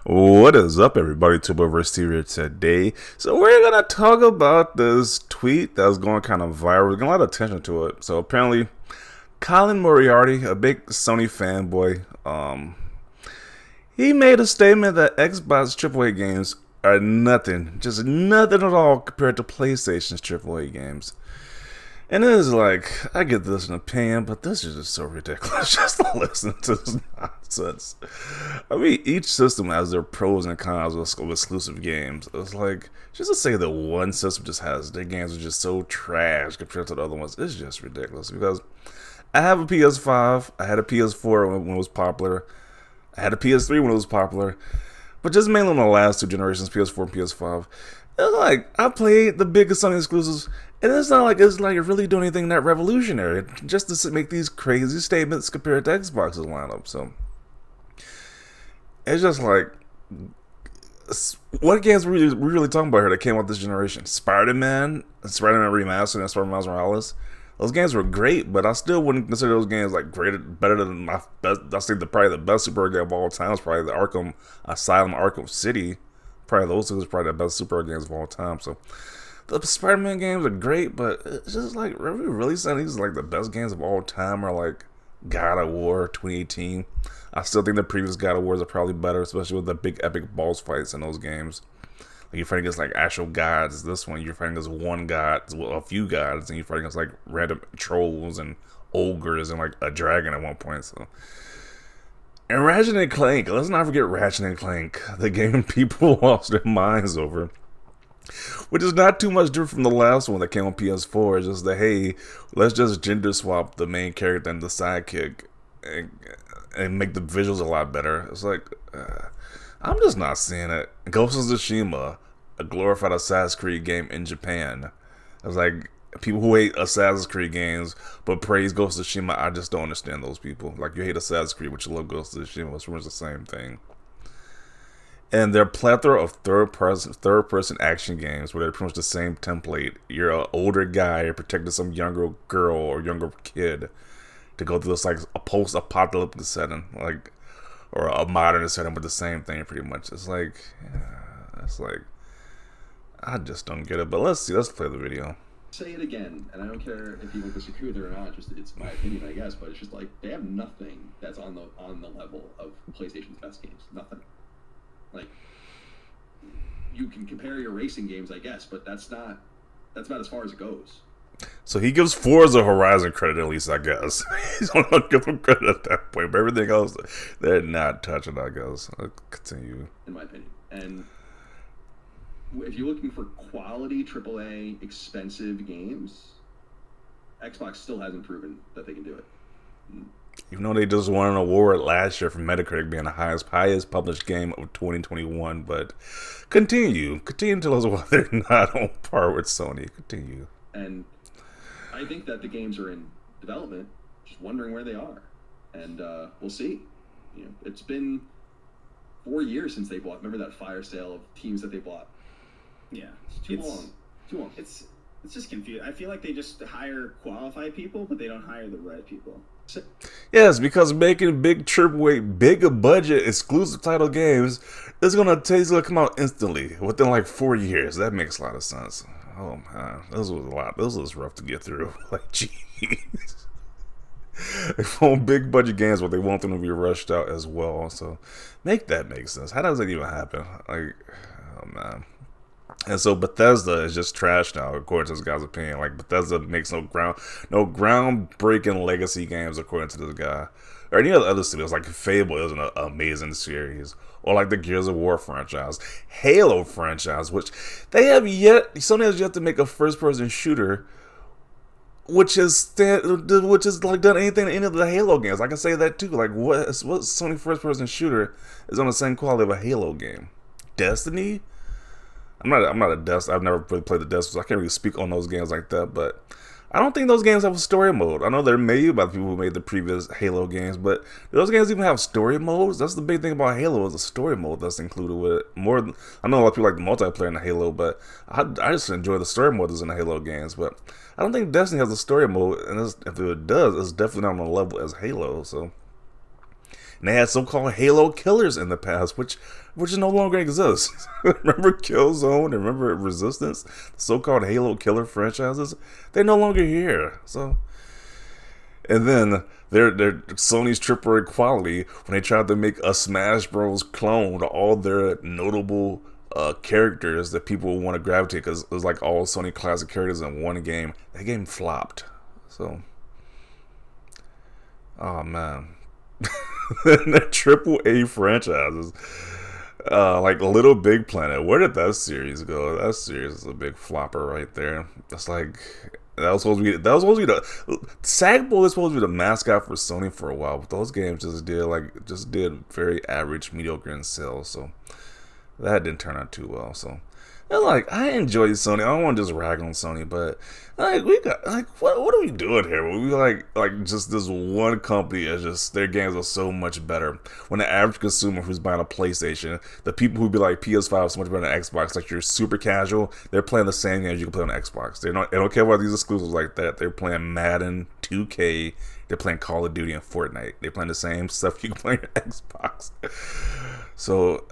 What is up, everybody? Tuberverse here today. So we're gonna talk about this tweet that was going kind of viral. There's a lot of attention to it. So apparently, Colin Moriarty, a big Sony fanboy, he made a statement that Xbox AAA games are nothing, just nothing at all compared to PlayStation's AAA games. And it is like, I get this an opinion, but this is just so ridiculous just to listen to this nonsense. I mean, each system has their pros and cons with exclusive games. It's like, just to say that one system just has, their games are just so trash compared to the other ones, it's just ridiculous. Because I have a PS5, I had a PS4 when it was popular, I had a PS3 when it was popular, but just mainly on the last two generations, PS4 and PS5. It's like, I played the biggest Sony exclusives, and it's not like it's like really doing anything that revolutionary, just to make these crazy statements compared to Xbox's lineup. So it's just like, what games were we really talking about here that came out this generation? Spider-Man Remastered, and Spider-Man Miles Morales. Those games were great, but I still wouldn't consider those games like better than my best. I think probably the best superhero game of all time is probably the Arkham Asylum, Arkham City. Probably those two is probably the best superhero games of all time. So the Spider-Man games are great, but it's just like, are we really saying these are like the best games of all time, or like God of War 2018? I still think the previous God of Wars are probably better, especially with the big epic boss fights in those games. Like you're fighting against like actual gods. This one you're fighting against one god, well, a few gods, and you're fighting against like random trolls and ogres and like a dragon at one point. So, and Ratchet and Clank. Let's not forget Ratchet and Clank, the game people lost their minds over, which is not too much different from the last one that came on PS4. It's just that, hey, let's just gender swap the main character and the sidekick and make the visuals a lot better. It's like, I'm just not seeing it. Ghost of Tsushima, a glorified Assassin's Creed game in Japan. It's like, people who hate Assassin's Creed games but praise Ghost of Tsushima, I just don't understand those people. Like, you hate Assassin's Creed but you love Ghost of Tsushima. It's pretty much the same thing. And their plethora of third-person action games where they're pretty much the same template. You're an older guy, you're protecting some younger girl or younger kid to go through this like a post-apocalyptic setting, like, or a modern setting, but the same thing pretty much. It's like, I just don't get it. But let's see. Let's play the video. Say it again, and I don't care if people disagree with it or not. Just it's my opinion, I guess. But it's just like they have nothing that's on the level of PlayStation's best games. Nothing. Like, you can compare your racing games, I guess, but that's not as far as it goes. So he gives Forza Horizon credit, at least, I guess. He's gonna give him credit at that point, but everything else, they're not touching, I guess. I'll continue. In my opinion. And if you're looking for quality AAA expensive games, Xbox still hasn't proven that they can do it. Even though they just won an award last year for Metacritic being the highest published game of 2021, but continue to tell us why they're not on par with Sony. Continue. And I think that the games are in development, just wondering where they are, and we'll see. You know, it's been 4 years since they bought. Remember that fire sale of teams that they bought? Yeah, it's too long. Too long. It's just confusing. I feel like they just hire qualified people, but they don't hire the right people. Yes, because making big AAA, big budget exclusive title games is gonna come out instantly within like 4 years. That makes a lot of sense. Oh man, this was a lot. This was rough to get through. Like, jeez. They want big budget games, but they want them to be rushed out as well. So make that make sense. How does that even happen? Like, oh man. And so Bethesda is just trash now, according to this guy's opinion. Like, Bethesda makes no groundbreaking legacy games, according to this guy. Or any other studios, like Fable is an amazing series. Or like the Gears of War franchise. Halo franchise, which Sony has yet to make a first-person shooter which is like done anything in any of the Halo games. I can say that too. Like, what Sony first-person shooter is on the same quality of a Halo game? Destiny? I'm not a Destiny. I've never really played the Destiny, so I can't really speak on those games like that. But I don't think those games have a story mode. I know they're made by the people who made the previous Halo games, but do those games even have story modes? That's the big thing about Halo, is the story mode that's included with it. I know a lot of people like the multiplayer in the Halo, but I just enjoy the story mode that's in the Halo games. But I don't think Destiny has a story mode, and if it does, it's definitely not on the level as Halo. So And they had so-called Halo killers in the past, which no longer exists. Remember Killzone? Remember Resistance? The so-called Halo killer franchises? They're no longer here. So, and then they're Sony's AAA quality when they tried to make a Smash Bros. Clone to all their notable characters that people want to gravitate, because it was like all Sony classic characters in one game. That game flopped. So, oh man. The AAA franchises, like Little Big Planet. Where did that series go? That series is a big flopper right there. That's like that was supposed to be the Sackboy was supposed to be the mascot for Sony for a while, but those games just did very average, mediocre in sales. So that didn't turn out too well. So. And like, I enjoy Sony. I don't want to just rag on Sony, but like, we got like, what are we doing here? We like just this one company is just, their games are so much better. When the average consumer who's buying a PlayStation, the people who be like PS5 is so much better than Xbox, like you're super casual, they're playing the same games you can play on Xbox. They don't care about these exclusives like that. They're playing Madden, 2K. They're playing Call of Duty and Fortnite. They're playing the same stuff you can play on Xbox. So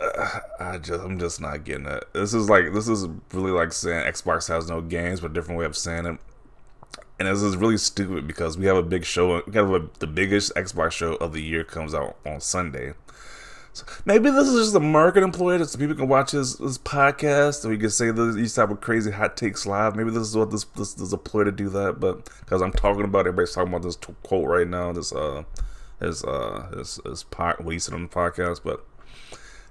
I'm just not getting it. This is really like saying Xbox has no games, but a different way of saying it. And this is really stupid because we have a big show. The biggest Xbox show of the year comes out on Sunday. So maybe this is just a marketing ploy so people can watch his podcast, and we can say these type of crazy hot takes live. Maybe this is what this is a ploy to do that. But because I'm talking about it, everybody's talking about this quote right now. What he said on the podcast, but.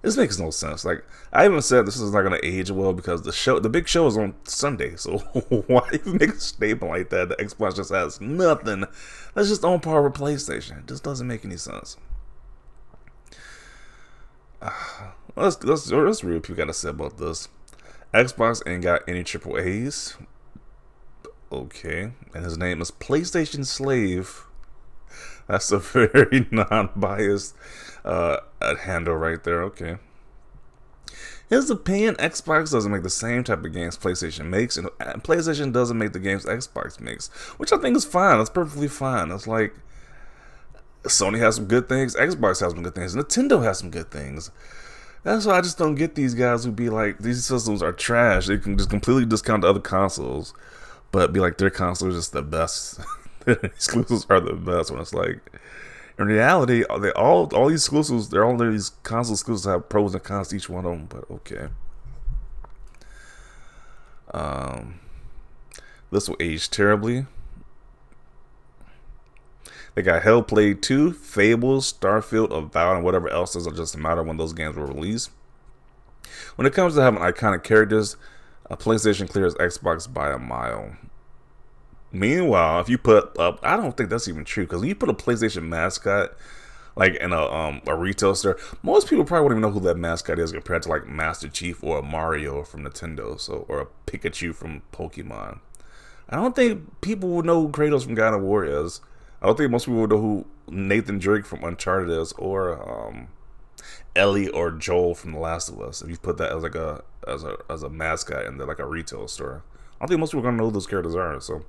This makes no sense. Like, I even said this is not going to age well because the big show is on Sunday. So why even make a statement like that? The Xbox just has nothing. That's just on par with PlayStation. It just doesn't make any sense. Let's read what people got to say about this. Xbox ain't got any AAAs. Okay, and his name is PlayStation Slave. That's a very non-biased handle right there. Okay. His opinion, Xbox doesn't make the same type of games PlayStation makes, and PlayStation doesn't make the games Xbox makes, which I think is fine. That's perfectly fine. It's like Sony has some good things, Xbox has some good things, Nintendo has some good things. That's why I just don't get these guys who be like, these systems are trash. They can just completely discount the other consoles, but be like, their console is just the best. Their exclusives are the best. When it's like, in reality, all these exclusives, all these console exclusives have pros and cons to each one of them. But okay, this will age terribly. They got Hellblade 2, Fable, Starfield, Avowed, and whatever else doesn't just matter when those games were released. When it comes to having iconic characters, PlayStation clears Xbox by a mile. Meanwhile, if you put up, I don't think that's even true, because when you put a PlayStation mascot like in a retail store, most people probably wouldn't even know who that mascot is compared to like Master Chief or a Mario from Nintendo, or a Pikachu from Pokemon. I don't think people would know who Kratos from God of War is. I don't think most people would know who Nathan Drake from Uncharted is, or Ellie or Joel from The Last of Us. If you put that as like as a mascot in like a retail store, I don't think most people are gonna know who those characters are. So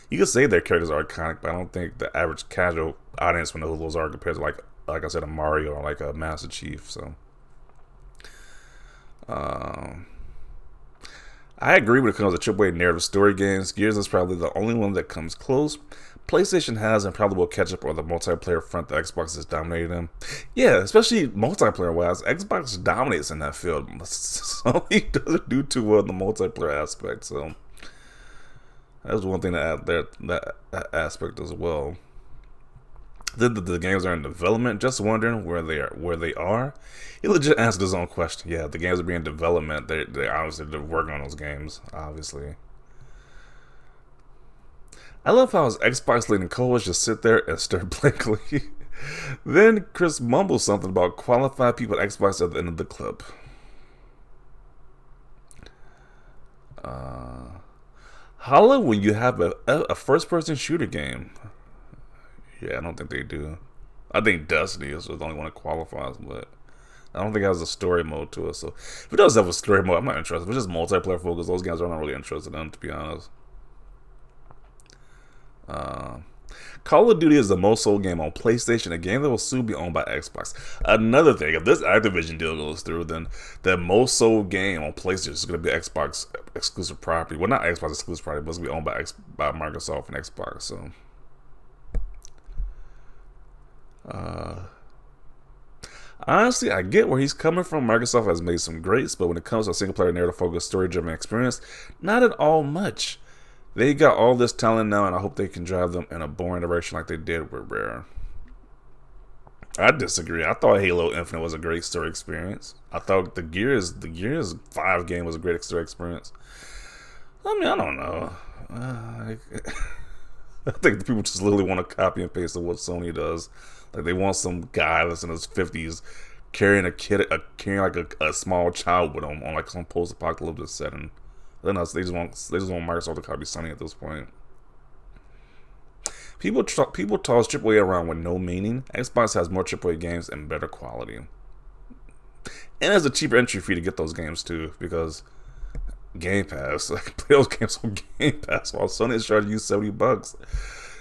you could say their characters are iconic, but I don't think the average casual audience will know who those are compared to like I said, a Mario or like a Master Chief. So I agree when it comes to AAA narrative story games. Gears is probably the only one that comes close. PlayStation has and probably will catch up on the multiplayer front that Xbox is dominating them. Yeah, especially multiplayer wise, Xbox dominates in that field. Sony doesn't do too well in the multiplayer aspect, so that's one thing to add there, that aspect as well. The games are in development. Just wondering where they are. He legit answered his own question. Yeah, the games are being in development. They obviously they're working on those games. Obviously, I love how his Xbox leading co-hosts just sit there and stare blankly. Then Chris mumbles something about qualified people at Xbox at the end of the clip. Holla when you have a first-person shooter game. Yeah, I don't think they do. I think Destiny is the only one that qualifies, but I don't think it has a story mode to it. So if it does have a story mode, I'm not interested. If it's just multiplayer focused, those games I'm not really interested in, to be honest. Call of Duty is the most sold game on PlayStation, a game that will soon be owned by Xbox. Another thing, if this Activision deal goes through, then the most sold game on PlayStation is going to be Xbox exclusive property. Well, not Xbox exclusive property, but it's going to be owned by Microsoft and Xbox. So, honestly, I get where he's coming from. Microsoft has made some greats, but when it comes to a single-player narrative-focused, story-driven experience, not at all much. They got all this talent now, and I hope they can drive them in a boring direction like they did with Rare. I disagree. I thought Halo Infinite was a great story experience. I thought the Gears 5 game was a great story experience. I mean, I don't know. I think the people just literally want to copy and paste of what Sony does. Like, they want some guy that's in his 50s carrying carrying a small child with him on like some post-apocalyptic setting. They just want Microsoft to copy Sony at this point. People toss AAA around with no meaning. Xbox has more AAA games and better quality, and there's a cheaper entry fee to get those games too, because Game Pass, I can play those games on Game Pass while Sony is charging you $70.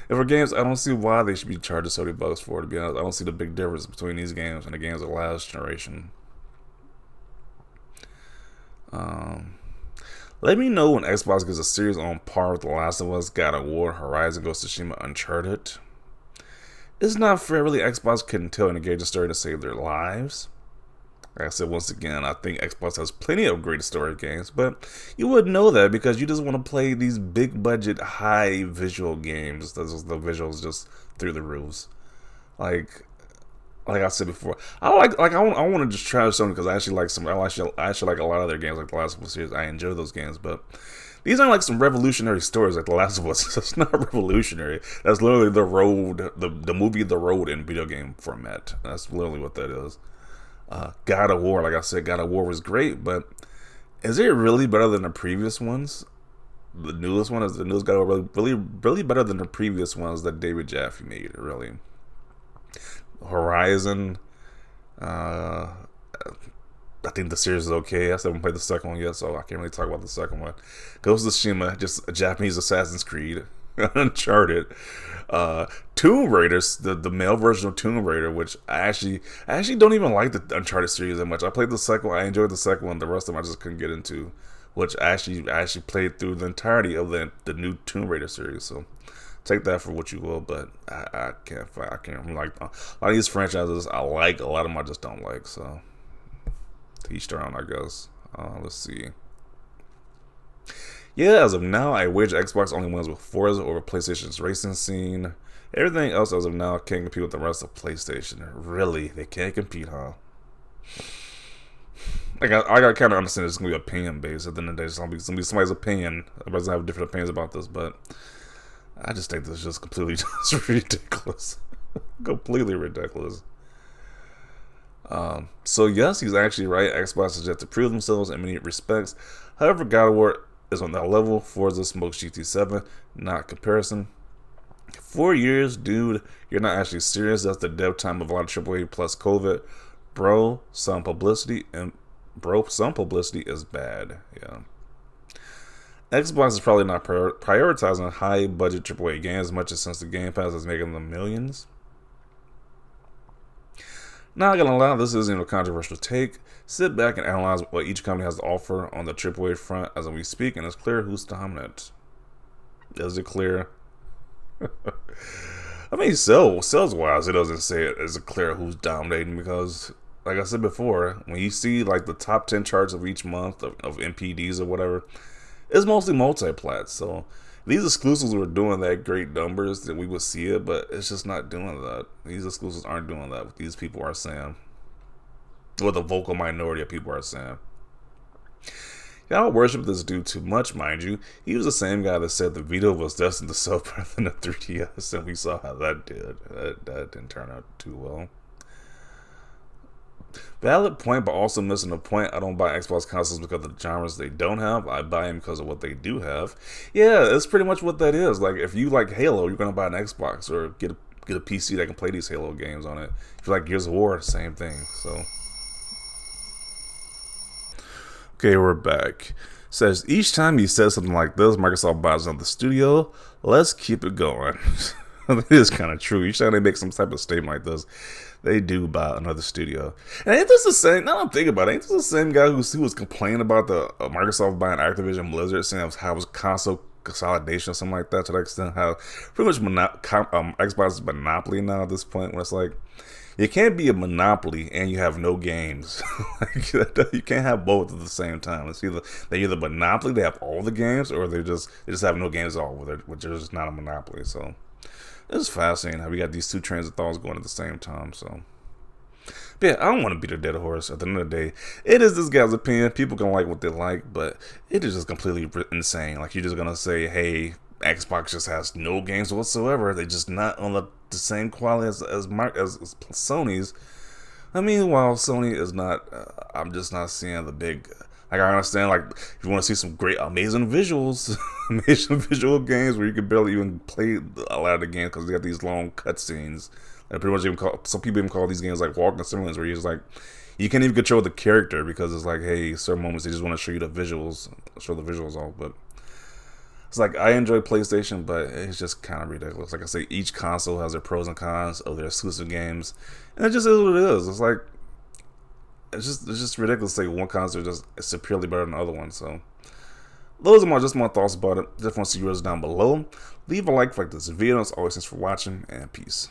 And for games, I don't see why they should be charging $70 for. To be honest, I don't see the big difference between these games and the games of last generation. Let me know when Xbox gets a series on par with The Last of Us, God of War, Horizon, Ghost of Tsushima, Uncharted. It's not fair, really. Xbox couldn't tell and engage a story to save their lives. Like I said, once again, I think Xbox has plenty of great story games, but you wouldn't know that because you just want to play these big budget, high visual games. The visuals just through the roofs. Like I said before, I want to just try Sony because I actually like a lot of their games, like The Last of Us series. I enjoy those games, but these aren't like some revolutionary stories like The Last of Us. It's not revolutionary. That's literally The Road, the movie The Road in video game format. That's literally what that is. God of War, like I said, God of War was great, but is it really better than the previous ones? The newest one is the newest God of War really better than the previous ones that David Jaffe made, really. Horizon, I think the series is okay. I still haven't played the second one yet, so I can't really talk about the second one. Ghost of Tsushima, just a Japanese Assassin's Creed. Uncharted, Tomb Raider, the male version of Tomb Raider, which I actually don't even like the Uncharted series that much. I played the second one, I enjoyed the second one. The rest of them I just couldn't get into, which I actually played through the entirety of the new Tomb Raider series. So take that for what you will, but I can't like a lot of these franchises. I like a lot of them. I just don't like. So to each their own, I guess. Let's see. Yeah, as of now, I wager Xbox only wins with Forza over PlayStation's racing scene. Everything else as of now can't compete with the rest of PlayStation. Really, they can't compete, huh? I got kind of understand it's gonna be opinion based. At the end of the day, it's gonna be somebody's opinion. Everybody's gonna have different opinions about this, but I just think this is just completely just ridiculous. Completely ridiculous. So yes, he's actually right. Xbox has yet to prove themselves in many respects. However, God of War is on that level. Forza smokes GT7, not comparison. 4 years, dude. You're not actually serious. That's the dev time of a lot of AAA plus COVID. Bro, some publicity is bad. Yeah. Xbox is probably not prioritizing high budget AAA games as much as since the Game Pass is making them millions. Not gonna lie, this isn't a controversial take. Sit back and analyze what each company has to offer on the AAA front as we speak, and it's clear who's dominant. Is it clear? I mean, sales-wise, it doesn't say it is clear who's dominating because, like I said before, when you see like the top 10 charts of each month of MPDs or whatever, it's mostly multi-plat. So these exclusives were doing that great numbers that we would see it, but it's just not doing that. These exclusives aren't doing that. What these people are saying, what the vocal minority of people are saying. Y'all worship this dude too much, mind you. He was the same guy that said the Vita was destined to sell better than the 3DS, and we saw how that did. That didn't turn out too well. Valid point, but also missing the point. I don't buy Xbox consoles because of the genres they don't have. I buy them because of what they do have. Yeah, that's pretty much what that is. Like, if you like Halo, you're gonna buy an Xbox or get a PC that can play these Halo games on it. If you like Gears of War, same thing. So, okay, we're back. Says each time he says something like this, Microsoft buys another studio. Let's keep it going. It is kind of true. Each time they make some type of statement like this, they do buy another studio. And ain't this the same? Now I'm thinking about it. Ain't this the same guy who was complaining about the Microsoft buying Activision Blizzard, saying how it was console consolidation or something like that, to the extent how pretty much Xbox is monopoly now at this point, where it's like you can't be a monopoly and you have no games. Like, you can't have both at the same time. It's either monopoly, they have all the games, or they just have no games at all, which is just not a monopoly. So it's fascinating how we got these two trains of thoughts going at the same time. So, but yeah, I don't want to beat a dead horse. At the end of the day, it is this guy's opinion. People can like what they like, but it is just completely insane. Like, you're just gonna say, hey, Xbox just has no games whatsoever. They're just not on the same quality as Sony's. I mean, while Sony is not, I'm just not seeing the big. Like, I understand, like, if you want to see some great, amazing visuals, amazing visual games where you can barely even play a lot of the games because they got these long cutscenes. And pretty much some people even call these games like walking simulators, where you're just like, you can't even control the character because it's like, hey, certain moments they just want to show you the visuals, off. But it's like, I enjoy PlayStation, but it's just kind of ridiculous. Like I say, each console has their pros and cons of their exclusive games, and it just is what it is. It's like, it's just ridiculous to say one console is just superiorly better than the other one. So those are just my thoughts about it. Just want to see yours down below. Leave a like for this video. As always, thanks for watching, and peace.